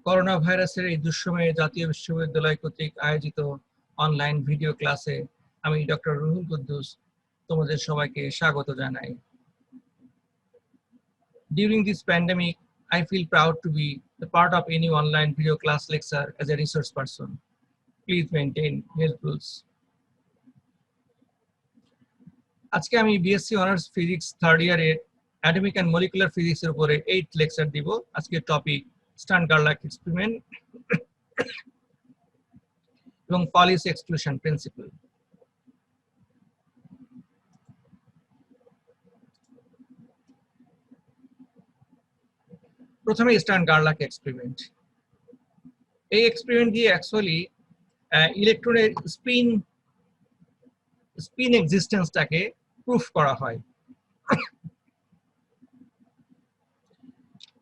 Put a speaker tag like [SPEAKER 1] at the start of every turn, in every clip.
[SPEAKER 1] Corona ভাইরাসের এই দুঃসময়ে জাতীয় বিশ্ববিদ্যালয় কর্তৃক আয়োজিত অনলাইন ভিডিও ক্লাসে আমি ডক্টর রুহুল কুদ্দুস তোমাদের সবাইকে স্বাগত জানাই। During this pandemic, I feel proud to be the part of any online video class lecture as a resource person. Please maintain health rules. আজকে আমি বিএসসি অনার্স ফিজিক্স থার্ড ইয়ারের atomic and molecular ফিজিক্সের উপরে 8th lecture দিব। আজকের topic স্টার্ন-গারলাক experiment এবং পলিস exclusion principle. প্রথমে স্টার্ন-গারলাক experiment. এই এক্সপেরিমেন্ট দিয়ে অ্যাকচুয়ালি ইলেকট্রনের স্পিন এক্সিস্টেন্সটাকে প্রুফ করা হয়।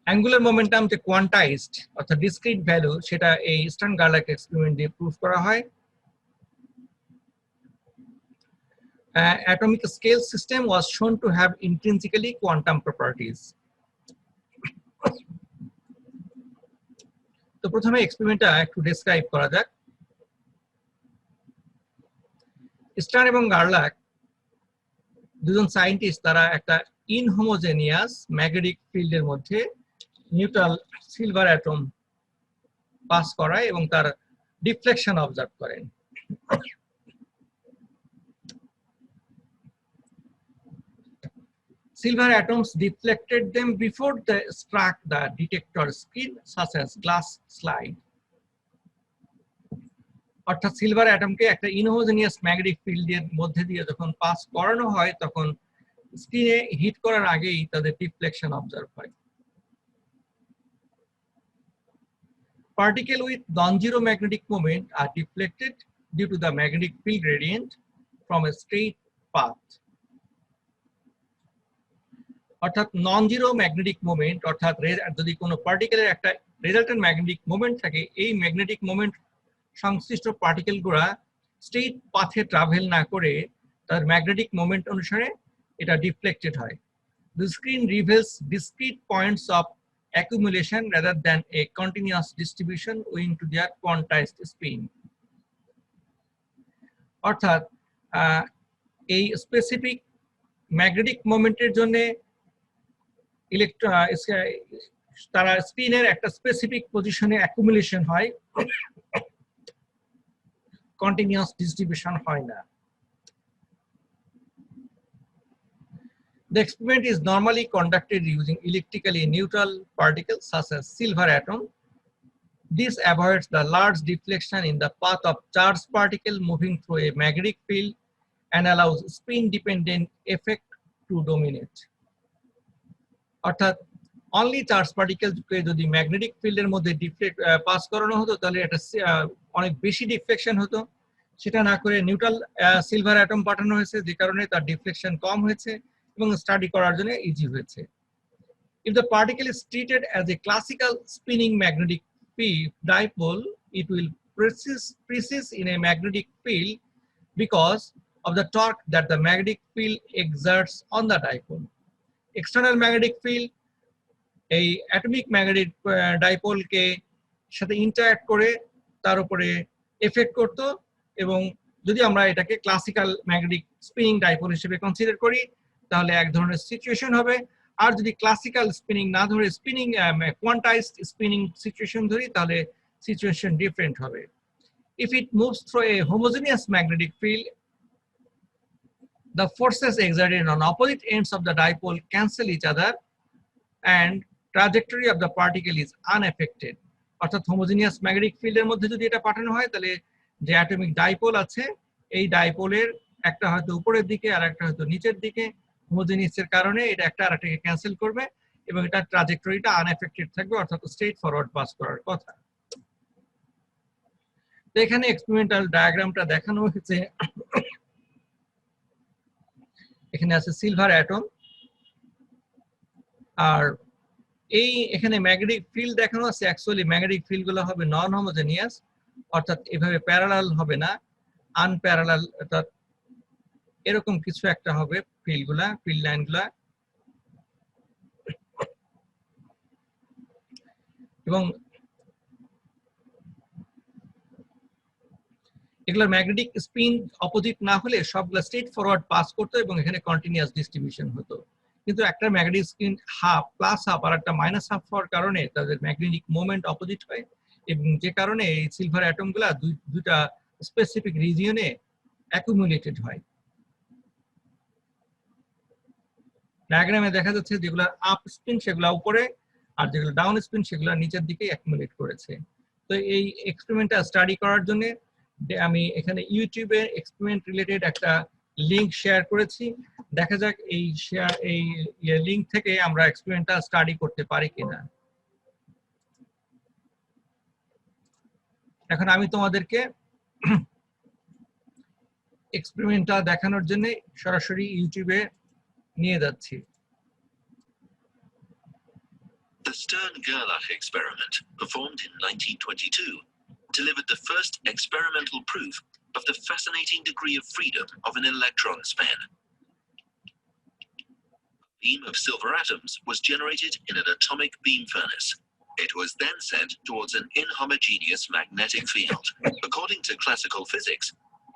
[SPEAKER 1] অ্যাঙ্গুলার মোমেন্টাম যে কোয়ান্টাইজড অর্থাৎ ডিসক্রিট ভ্যালু, সেটা এই স্টার্ন-গারলাক এক্সপেরিমেন্ট দিয়ে প্রুফ করা হয়। Atomic scale system was shown to have intrinsically quantum properties. তো প্রথমে এক্সপেরিমেন্টটা একটু ডেসক্রাইব করা যাক। স্টার্ন এবং গারলাক দুজন সায়েন্টিস্ট, তারা একটা ইনহোমোজেনিয়াস ম্যাগনেটিক ফিল্ডের মধ্যে নিউট্রাল সিলভার অ্যাটম পাস করায় এবং তার ডিফ্লেকশন অবজার্ভ করেন। Silver atoms deflected them before they struck the detector skin, such as glass slide. অর্থাৎ সিলভার অ্যাটমকে একটা ইনহোমোজেনিয়াস ম্যাগনেটিক ফিল্ডের মধ্যে দিয়ে যখন পাস করানো হয়, তখন স্ক্রিনে হিট করার আগেই তাদের ডিফ্লেকশন অবজার্ভ হয়। Particles with non-zero magnetic moment are deflected due to the magnetic field gradient from a straight path. অর্থাৎ নন জিরো ম্যাগনেটিক মোমেন্ট, অর্থাৎ যদি কোনো পার্টিকেলের একটা রেজাল্টেন্ট ম্যাগনেটিক মোমেন্ট থাকে, এই ম্যাগনেটিক মোমেন্ট সংশ্লিষ্ট পার্টিকেলগুলো স্ট্রেইট পাথে ট্রাভেল না করে তার ম্যাগনেটিক মোমেন্ট অনুসারে এটা ডিফ্লেক্টেড হয়। The screen reveals discrete points of accumulation rather than a continuous distribution owing to their quantized spin. অর্থাৎ এই স্পেসিফিক ম্যাগনেটিক মোমেন্টের জন্য তারা স্পিনের একটা স্পেসিফিক পজিশনে অ্যাকুমুলেশন হয়, কন্টিনিউয়াস ডিস্ট্রিবিউশন হয় না। The experiment is normally conducted using electrically neutral particles such as silver atom. This avoids the large deflection in the path of charged particle moving through a magnetic field and allows spin-dependent effect to dominate. অর্থাৎ only charge পার্টিকেলকে যদি magnetic ফিল্ডের মধ্যে pass করানো হতো, তাহলে এটা অনেক বেশি ডিফ্লেকশন হতো। সেটা না করে নিউট্রাল সিলভার অ্যাটম পাঠানো হয়েছে, যে কারণে তার ডিফ্লেকশন কম হয়েছে এবং স্টাডি করার জন্য ইজি হয়েছে। If the particle is treated as a classical spinning magnetic dipole, it will persist in a magnetic field because of the torque that the magnetic field exerts on the dipole. External magnetic field এই atomic magnetic ডাইপোলকে সাথে interact করে তার উপরে effect করত, এবং যদি আমরা এটাকে ক্লাসিক্যাল ম্যাগনেটিক স্পিনিং ডাইপোল হিসেবে কনসিডার করি, তাহলে এক ধরনের সিচুয়েশন হবে। আর যদি ক্লাসিক্যাল স্পিনিং না ধরে স্পিনিং কোয়ান্টাইজড স্পিনিং সিচুয়েশন ধরি, তাহলে সিচুয়েশন ডিফারেন্ট হবে। If it moves through a homogeneous magnetic field, the forces exerted on opposite ends of the dipole cancel each other and trajectory of the particle is unaffected. অর্থাৎ homogeneous magnetic ফিল্ডের মধ্যে যদি এটা পাঠানো হয়, তাহলে যে অ্যাটমিক ডাইপোল আছে, এই ডাইপোলের একটা হয়তো উপরের দিকে আর একটা হয়তো নিচের দিকে, হোমোজেনিয়াসের কারণে এটা একটা আরেকটাকে ক্যান্সেল করবে এবং এটা ট্রাজেক্টরিটা আনএফেক্টেড থাকবে, অর্থাৎ স্ট্রেট ফরওয়ার্ড পাস করার কথা। তো এখানে এক্সপেরিমেন্টাল ডায়াগ্রামটা দেখানো হয়েছে। এখানে আছে সিলভার অ্যাটম, আর এই এখানে ম্যাগনেটিক ফিল্ড দেখানো আছে। অ্যাকচুয়ালি ম্যাগনেটিক ফিল্ড গুলো হবে নন হোমোজেনিয়াস, অর্থাৎ এভাবে প্যারালাল হবে না, আনপ্যারালাল, অর্থাৎ এরকম কিছু একটা হবে ফিল্ড লাইন গুলা। এবং এগুলোর ম্যাগনেটিক স্পিন অপোজিট না হলে সবগুলো স্ট্রেট ফরওয়ার্ড পাস করতো এবং এখানে কন্টিনিউয়াস ডিস্ট্রিবিউশন হতো। কিন্তু একটা magnetic spin half plus half আর একটা মাইনাস হাফ হওয়ার কারণে তাদের ম্যাগনেটিক মোমেন্ট অপোজিট হয় এবং যে কারণে এই সিলভার অ্যাটমগুলা দুইটা স্পেসিফিক রিজিয়নে অ্যাকুমুলেটেড হয়। ডায়াগ্রামে দেখা যাচ্ছে যেগুলো আপ স্পিন সেগুলো উপরে আর যেগুলো ডাউন স্পিন সেগুলো নিচের দিকে অ্যাকুমুলেট করেছে। তো এই এক্সপেরিমেন্টটা স্টাডি করার জন্য আমি এখানে ইউটিউবে এক্সপেরিমেন্ট রিলেটেড একটা লিংক শেয়ার করেছি। দেখা যাক এই লিংক থেকে আমরা এক্সপেরিমেন্টটা স্টাডি করতে পারি কিনা। এখন আমি তোমাদেরকে এক্সপেরিমেন্টটা দেখানোর জন্য সরাসরি ইউটিউবে নিয়ে যাচ্ছি।
[SPEAKER 2] The Stern-Gerlach experiment, performed in 1922, delivered the first experimental proof of the fascinating degree of freedom of an electron spin. A beam of silver atoms was generated in an atomic beam furnace. It was then sent towards an inhomogeneous magnetic field. According to classical physics,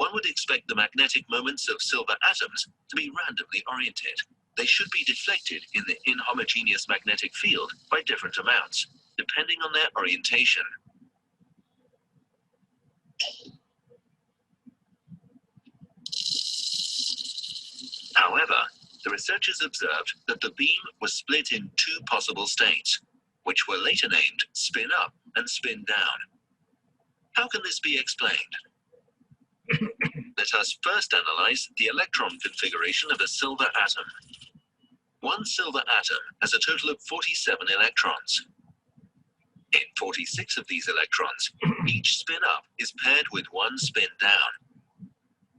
[SPEAKER 2] one would expect the magnetic moments of silver atoms to be randomly oriented. They should be deflected in the inhomogeneous magnetic field by different amounts, depending on their orientation. However, the researchers observed that the beam was split in two possible states, which were later named spin up and spin down. How can this be explained? Let us first analyze the electron configuration of a silver atom. One silver atom has a total of 47 electrons. In 46 of these electrons, each spin up is paired with one spin down.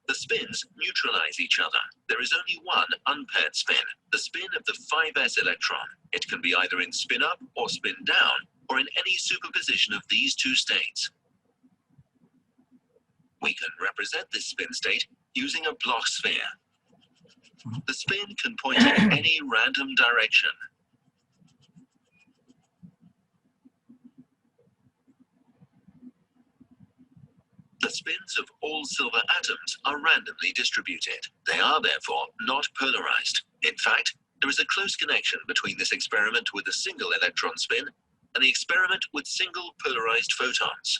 [SPEAKER 2] The spins neutralize each other. There is only one unpaired spin, the spin of the 5s electron. It can be either in spin up or spin down, or in any superposition of these two states. We can represent this spin state using a Bloch sphere. The spin can point in any random direction. The spins of all silver atoms are randomly distributed. They are therefore not polarized. In fact, there is a close connection between this experiment with a single electron spin and the experiment with single polarized photons.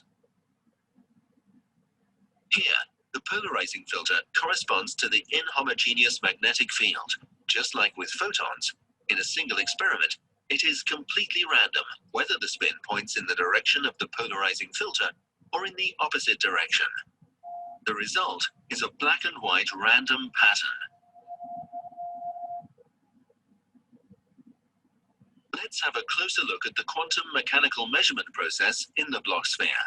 [SPEAKER 2] Here, the polarizing filter corresponds to the inhomogeneous magnetic field. Just like with photons, in a single experiment, it is completely random whether the spin points in the direction of the polarizing filter or in the opposite direction. The result is a black and white random pattern. Let's have a closer look at the quantum mechanical measurement process in the Bloch sphere.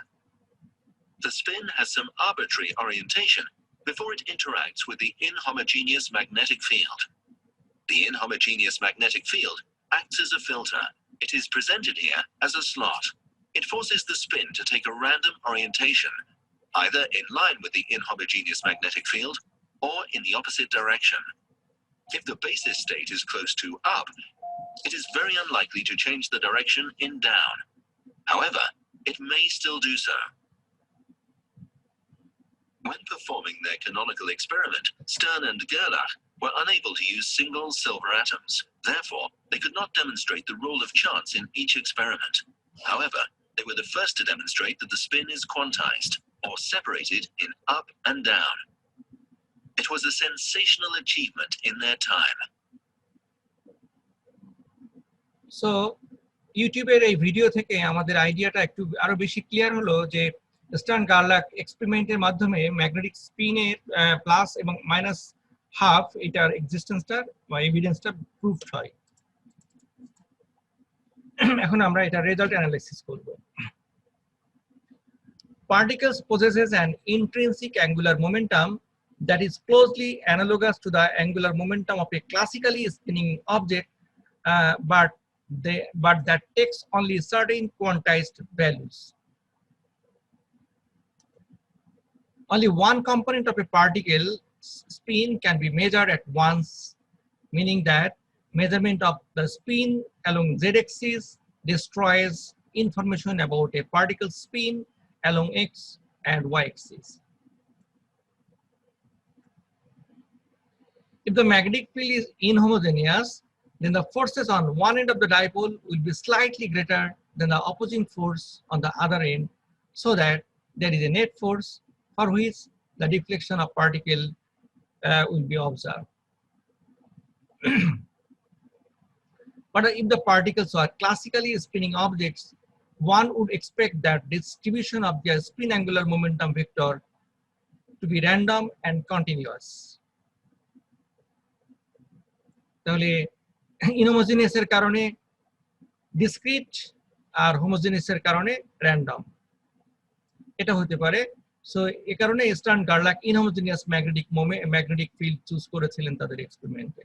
[SPEAKER 2] The spin has some arbitrary orientation before it interacts with the inhomogeneous magnetic field. The inhomogeneous magnetic field acts as a filter. It is presented here as a slot. It forces the spin to take a random orientation, either in line with the inhomogeneous magnetic field or in the opposite direction. If the basis state is close to up, it is very unlikely to change the direction in down. However, it may still do so. When performing their canonical experiment, Stern and Gerlach were unable to use single silver atoms. Therefore, they could not demonstrate the role of chance in each experiment. However, they were the first to demonstrate that the spin is quantized, or separated in up and down. It was a sensational achievement in their time.
[SPEAKER 1] So ইউটিউবের এই video থেকে আমাদের আইডিয়াটা একটু আরো বেশি clear হলো যে স্টার্ন গার্লাক এক্সপেরিমেন্টের মাধ্যমে ম্যাগনেটিক স্পিনের প্লাস এবং মাইনাস হাফ এটার এক্সিস্টেন্সটা বা এভিডেন্সটা প্রুফ হয়। এখন আমরা এটা রেজাল্ট অ্যানালাইসিস করব। Particles possesses an intrinsic angular momentum that is closely analogous to the angular momentum of a classically spinning object, but that takes only certain quantized values. Only one component of a particle spin can be measured at once, meaning that measurement of the spin along z-axis destroys information about a particle spin along x and y axis. If the magnetic field is inhomogeneous, then the forces on one end of the dipole will be slightly greater than the opposing force on the other end, so that there is a net force for which the deflection of particle will be observed. But if the particles are classically spinning objects, one would expect that distribution of their spin angular momentum vector to be random and continuous. তাহলে ইনহোমোজেনিয়াস এর কারণে discrete আর homogeneous এর কারণে random, এটা হতে পারে। So এই কারণে স্টার্ন গার্লাক ইনহোমোজেনিয়াস ম্যাগনেটিক ফিল্ড চুজ করেছিলেন তাদের এক্সপেরিমেন্টে।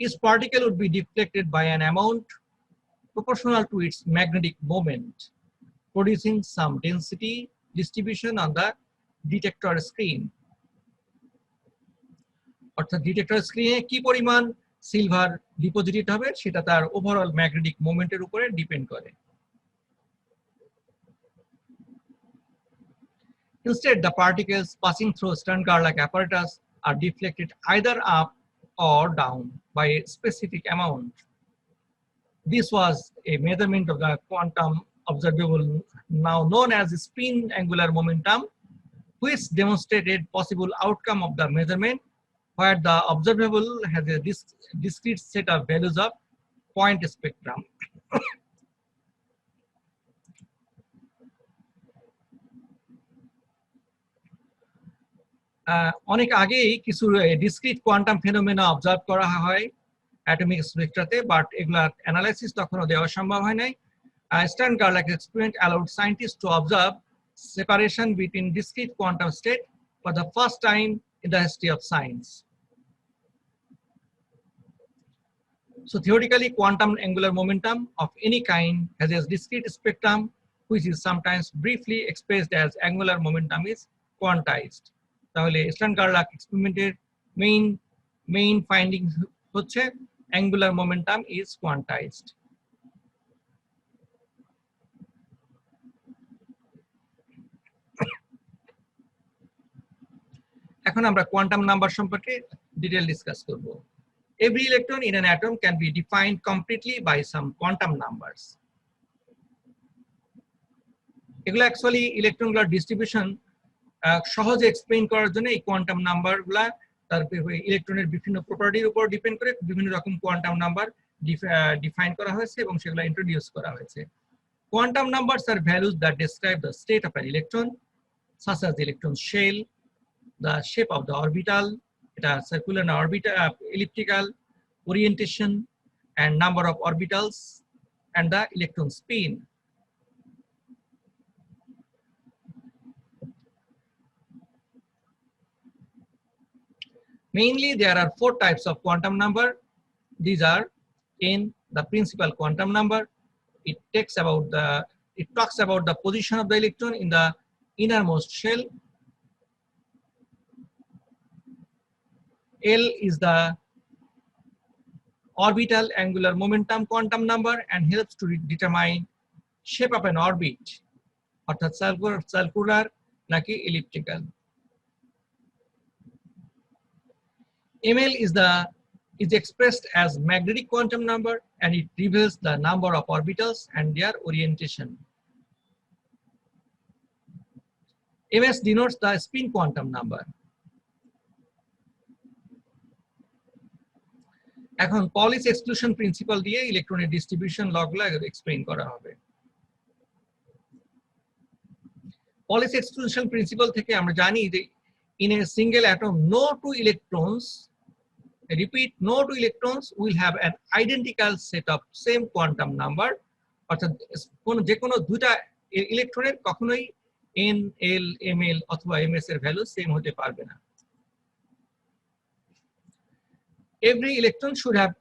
[SPEAKER 1] Each particle would be deflected by an amount proportional to its magnetic moment, producing some density distribution on the detector screen. অর্থাৎ ডিটেক্টর স্ক্রিনে কি পরিমাণ সিলভার ডিপোজিটেড হবে সেটা তার ওভারঅল ম্যাগনেটিক মোমেন্টের উপরে ডিপেন্ড করে। Instead, the particles passing through Stern-Garlack apparatus are deflected either up or down by a specific amount. This was a measurement of the quantum observable, now known as spin angular momentum, which demonstrated possible outcome of the measurement where the observable has a discrete set of values of point spectrum. অনেক আগেই কিছু discrete quantum phenomena observe করা হয় atomic স্পেকট্রাতে, but এগুলার analysis তখনও দেওয়া সম্ভব হয় নাই। Stern-Garlack experiment allowed scientists to observe separation between discrete quantum state for the first time in the history of science. So theoretically, quantum angular momentum of any kind has a discrete spectrum, which is sometimes briefly expressed as angular momentum is quantized. তাহলে Stern-Garlack experimented main finding হচ্ছে angular momentum is quantized. এখন আমরা quantum number সম্পর্কে detail discuss করব। Every electron in an atom can be defined completely by some quantum numbers. এগুলো actually ইলেকট্রনগুলোর distribution সহজে explain করার জন্য এই কোয়ান্টাম নাম্বারগুলা তার ইলেকট্রনের বিভিন্ন প্রপার্টির উপর ডিপেন্ড করে বিভিন্ন রকম কোয়ান্টাম নাম্বার ডিফাইন করা হয়েছে এবং সেগুলো ইন্ট্রোডিউস করা হয়েছে। Quantum numbers are values that describe the state of an electron, such as the electron shell, the shape of the orbital, circular orbital, elliptical, orientation, and number of orbitals, and the electron spin. Mainly, there are 4 types of quantum number. These are n, the principal quantum number. It talks about the position of the electron in the innermost shell. L is the orbital angular momentum quantum number and helps to determine shape of an orbit, অর্থাৎ circular নাকি elliptical. ML is expressed as magnetic quantum number and it reveals the number of orbitals and their orientation. MS denotes the spin quantum number. এখন পলিস exclusion principal দিয়ে ইলেকট্রনের distribution লগুলো explain করা হবে। পলিস exclusion principal থেকে আমরা জানি যে in a single atom no two electrons, I repeat, no two electrons will have an identical set of same quantum number, অর্থাৎ যে কোনো দুইটা ইলেকট্রনের কখনোই n, l, ml অথবা ms এর ভ্যালু সেম হতে পারবে না। Every electron should have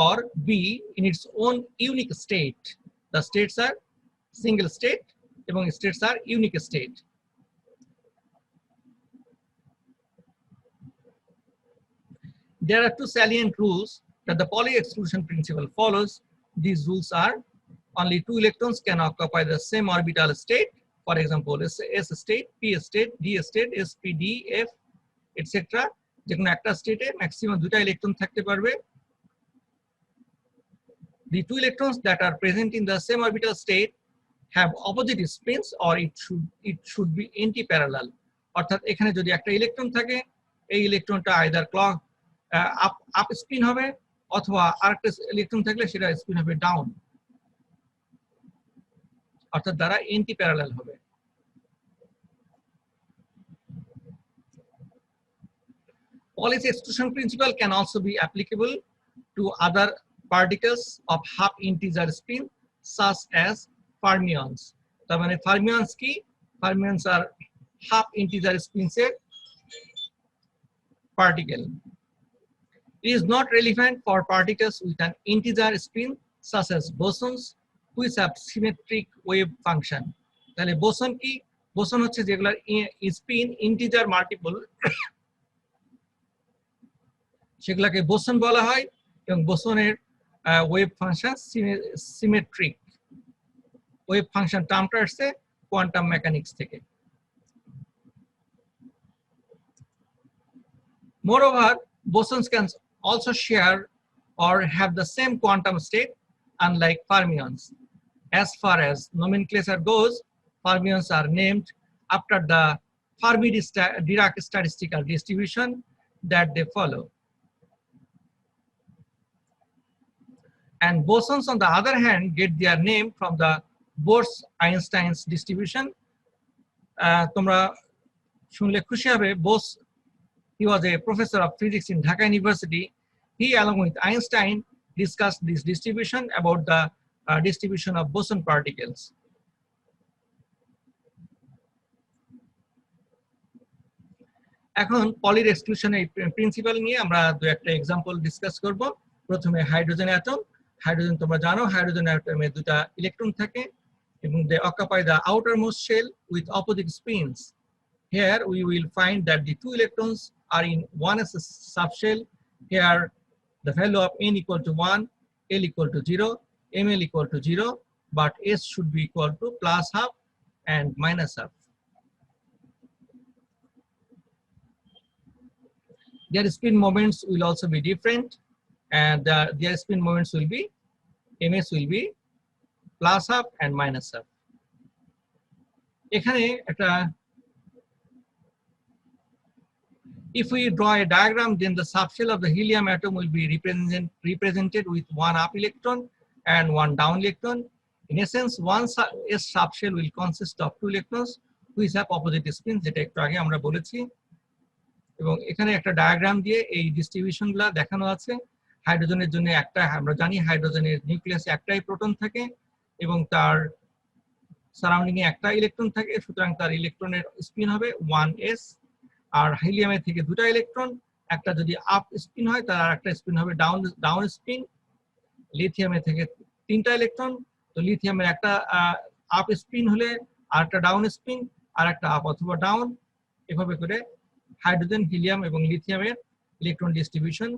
[SPEAKER 1] or be in its own unique state. The states are single state এবং states are unique state. There are 2 salient rules that the Pauli exclusion principle follows. These rules are: only 2 electrons can occupy the same orbital state. For example, S state, P state, D state, SP, D, F, etc. যে কোনো একটা স্টেটে maximum দুটা electron থাকতে পারবে। The two electrons that are present in the same orbital state have opposite spins or it should be anti-parallel. অর্থাৎ এখানে যদি একটা ইলেকট্রন থাকে, এই ইলেকট্রনটা আইদার ক্লক আপ স্পিন হবে অথবা আরেকটা ইলেকট্রন থাকলে সেটা স্পিন হবে ডাউন, অর্থাৎ দ্বারা এন্টি প্যারালাল হবে। Pauli's exclusion principle can also be applicable to other particles of half integer spin such as fermions. তার মানে fermions কি? Fermions are half integer spins এর particle. It is not relevant for particles with an integer spin such as bosons which have symmetric wave function. তাহলে boson কি? Boson হচ্ছে যেগুলোর spin integer multiple, সেগুলোকে boson বলা হয় এবং বোসনের wave function symmetric. Wave function টার্মটা আসছে কোয়ান্টাম মেকানিক্স থেকে। Moreover, bosons can also share or have the same quantum state, unlike fermions. As far as nomenclature goes, fermions are named after the Fermi-Dirac statistical distribution that they follow. And bosons, on the other hand, get their name from the Bose-Einstein's distribution. তোমরা শুনলে খুশি হবে, Bose, he was a professor of physics in Dhaka University. He, along with Einstein, discussed this distribution about the distribution of boson particles. এখন পলির এক্সক্লুশনের principal নিয়ে আমরা দু একটা এক্সাম্পল ডিসকাস করব। প্রথমে হাইড্রোজেন অ্যাটম। হাইড্রোজেন তোমরা জানো, হাইড্রোজেন অ্যাটমে দুটা ইলেকট্রন থাকে এবং they occupy the outermost shell with opposite spins. Here we will find that the two electrons are in one subshell. Here the value of n equal to 1, L equal to 0, Ml equal to 0, but S should be equal to plus half and minus half. Their spin moments will also be different, and their spin moments will be, ms will be plus half and minus half. এখানে একটা, if we draw a diagram, then the subshell of the helium atom will be represented with one up electron and one down electron. In essence, one S subshell will consist of two electrons which have opposite spins, যেটা একটু আগে আমরা বলেছি। এবং এখানে একটা diagram দিয়ে এই ডিস্ট্রিবিউশনগুলো দেখানো আছে। হাইড্রোজেনের জন্য একটা, আমরা জানি হাইড্রোজেনের নিউক্লিয়াসে একটাই প্রোটন থাকে এবং তার সারাউন্ডিং এ একটা ইলেকট্রন থাকে, সুতরাং তার ইলেকট্রনের স্পিন হবে 1s। আর হিলিয়ামের থেকে দুটা ইলেকট্রন, একটা যদি আপ স্পিন হয় তার আরেকটা স্পিন হবে ডাউন স্পিন। লিথিয়ামের থেকে তিনটা ইলেকট্রন, তো লিথিয়ামের একটা আপ স্পিন হলে আরেকটা ডাউন স্পিন, আর একটা আপ অথবা ডাউন। এভাবে করে হাইড্রোজেন, হিলিয়াম এবং লিথিয়ামের ইলেকট্রন ডিস্ট্রিবিউশন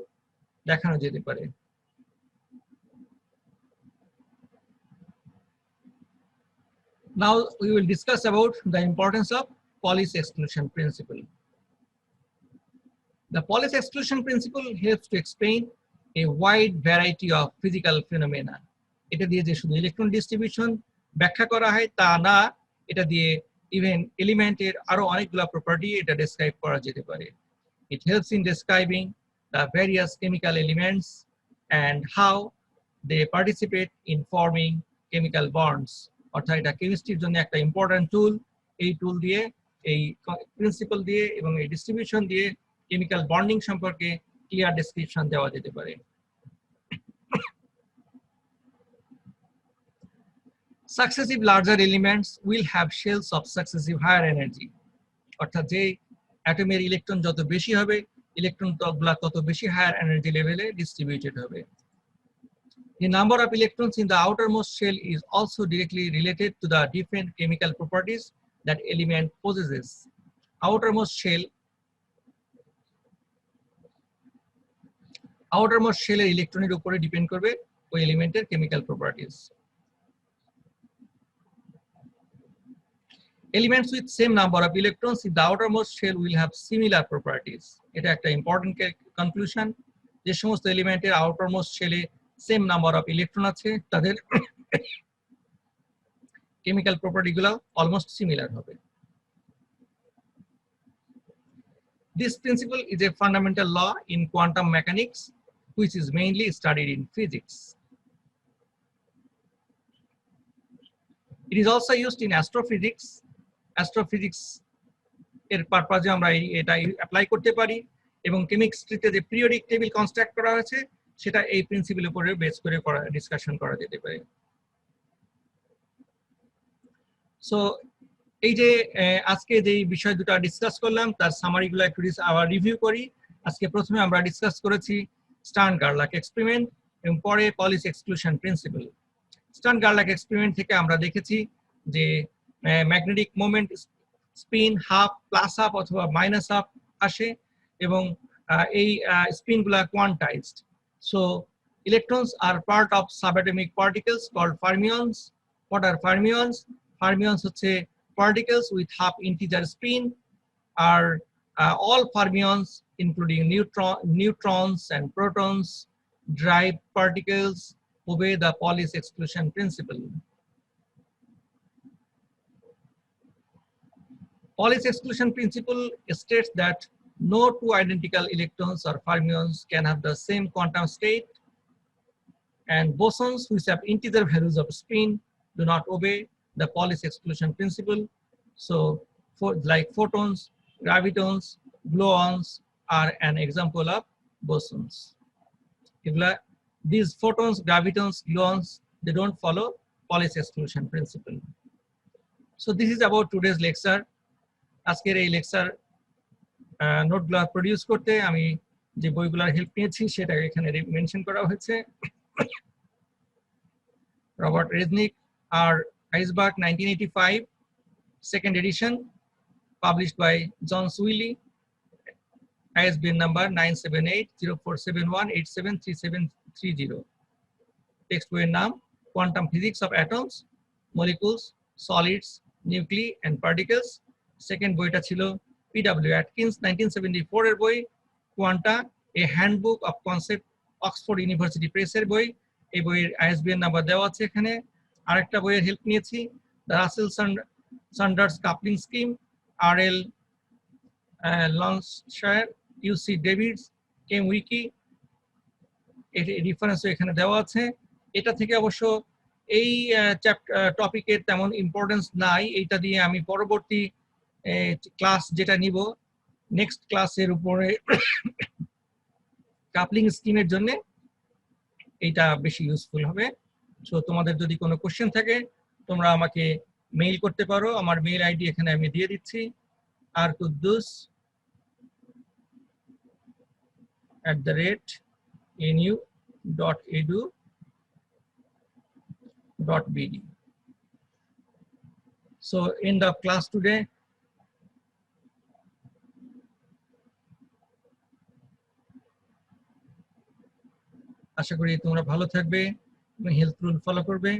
[SPEAKER 1] দেখানো যেতে পারে। Now we will discuss about the importance of Pauli's exclusion principle. The Pauli's exclusion principle helps to explain a wide variety of physical phenomena. এটা দিয়ে যে শুধু ইলেকট্রন ডিস্ট্রিবিউশন ব্যাখ্যা করা হয় তা না, এটা দিয়ে ইভেন এলিমেন্টের আরো অনেকগুলো প্রপার্টি এটা ডেসক্রাইব করা যেতে পারে। It helps in describing the various chemical elements and how they participate in forming chemical bonds. অর্থাৎ এটা কেমিস্ট্রির জন্য একটা ইম্পর্টেন্ট টুল। এই টুল দিয়ে, এই প্রিন্সিপাল দিয়ে এবং এই ডিস্ট্রিবিউশন দিয়ে কেমিক্যাল বন্ডিং সম্পর্কে ক্লিয়ার ডেসক্রিপশন দেওয়া যেতে পারে। Successive larger elements will have shells of successive higher energy. অর্থাৎ যে অ্যাটমের ইলেকট্রন যত বেশি হবে, ইলেকট্রনগুলো তত বেশি হায়ার এনার্জি লেভেলে ডিস্ট্রিবিউটেড হবে। The number of electrons in the outermost shell is also directly related to the different chemical properties that element possesses. Outermost shell এর ইলেকট্রনের উপরে ডিপেন্ড করবে ওই এলিমেন্টের chemical properties. Elements with same number of electrons in the outermost shell will have similar properties. এটা একটা important conclusion. যে সমস্ত এলিমেন্টের outermost shell A same number of electron আছে তাদের chemical property গুলো almost similar হবে. This principle is a fundamental law in quantum mechanics, which is mainly studied in physics. It is also used in astrophysics. Astrophysics এর পারপাজে আমরা এটা apply করতে পারি এবং কেমিস্ট্রিতে যে পিরিয়ডিক টেবিল কনস্ট্রাক্ট করা হয়েছে সেটা এই প্রিন্সিপলের উপরে বেস করে ডিসকাশন করা যেতে পারে। সো এই যে আজকে যে বিষয় দুটো ডিসকাস করলাম তার সামারিগুলো একটু আবার রিভিউ করি। আজকে প্রথমে আমরা ডিসকাস করেছি স্টার্ন-গারলাক এক্সপেরিমেন্ট এবং পরে Pauli's exclusion principle. Stern Gerlach experiment থেকে আমরা দেখেছি যে magnetic moment spin half plus half অথবা মাইনাস হাফ আসে এবং এই স্পিনগুলো quantised. So electrons are part of subatomic particles called fermions. What are fermions? Fermions হচ্ছে particles with half integer spin. Are all fermions including neutrons and protons drive particles obey the Pauli's exclusion principle. Pauli's exclusion principle states that no two identical electrons or fermions can have the same quantum state, and bosons which have integer values of spin do not obey the Pauli's exclusion principle. So, like photons, gravitons, gluons are an example of bosons. These photons, gravitons, gluons, they don't follow Pauli's exclusion principle. So, this is about today's lecture. আজকের এই lecture নোটগুলো produce করতে আমি যে বইগুলোর help নিয়েছি সেটা এখানে মেনশন করা হয়েছে। Robert রেজনিক R Iceberg 1985, second edition, published by John Swilly, ISBN number 978-0471-873730. Text বইয়ের নাম Quantum Physics of Atoms, Molecules, Solids, Nuclei and Particles. Second বইটা ছিল P.W. Atkins 1974 এর বই Quanta, a handbook of concept, Oxford University Press এর বই। এই বইয়ের ISBN নাম্বার দেওয়া আছে এখানে। আরেকটা বইয়ের হেল্প নিয়েছি the Russell Saunders coupling scheme, R.L. Lancashire, UC Davids, Chem Wiki, এর রেফারেন্সও এখানে দেওয়া আছে। এটা থেকে অবশ্য এই টপিকের তেমন ইম্পর্টেন্স নাই, এইটা দিয়ে আমি পরবর্তী ক্লাস যেটা নিব নেক্সট ক্লাসের উপরে কাপলিং স্কিমের জন্য এইটা বেশি ইউজফুল হবে। সো তোমাদের যদি কোনো কোশ্চেন থাকে তোমরা আমাকে মেইল করতে পারো। আমার মেইল আইডি এখানে আমি দিয়ে দিচ্ছি, arkuddus@nu.edu.bd. So end of class today. আশা করি তোমরা ভালো থাকবে, হেলথ রুল ফলো করবে।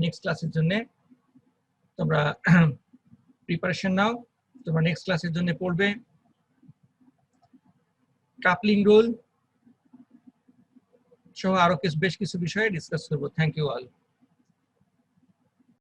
[SPEAKER 1] নেক্সট ক্লাসের জন্য তোমরা প্রিপারেশন নাও। তোমরা নেক্সট ক্লাসের জন্য পড়বে কাপলিং রুল সহ আরো বেশ কিছু বিষয়ে ডিসকাস করবো। Thank you all.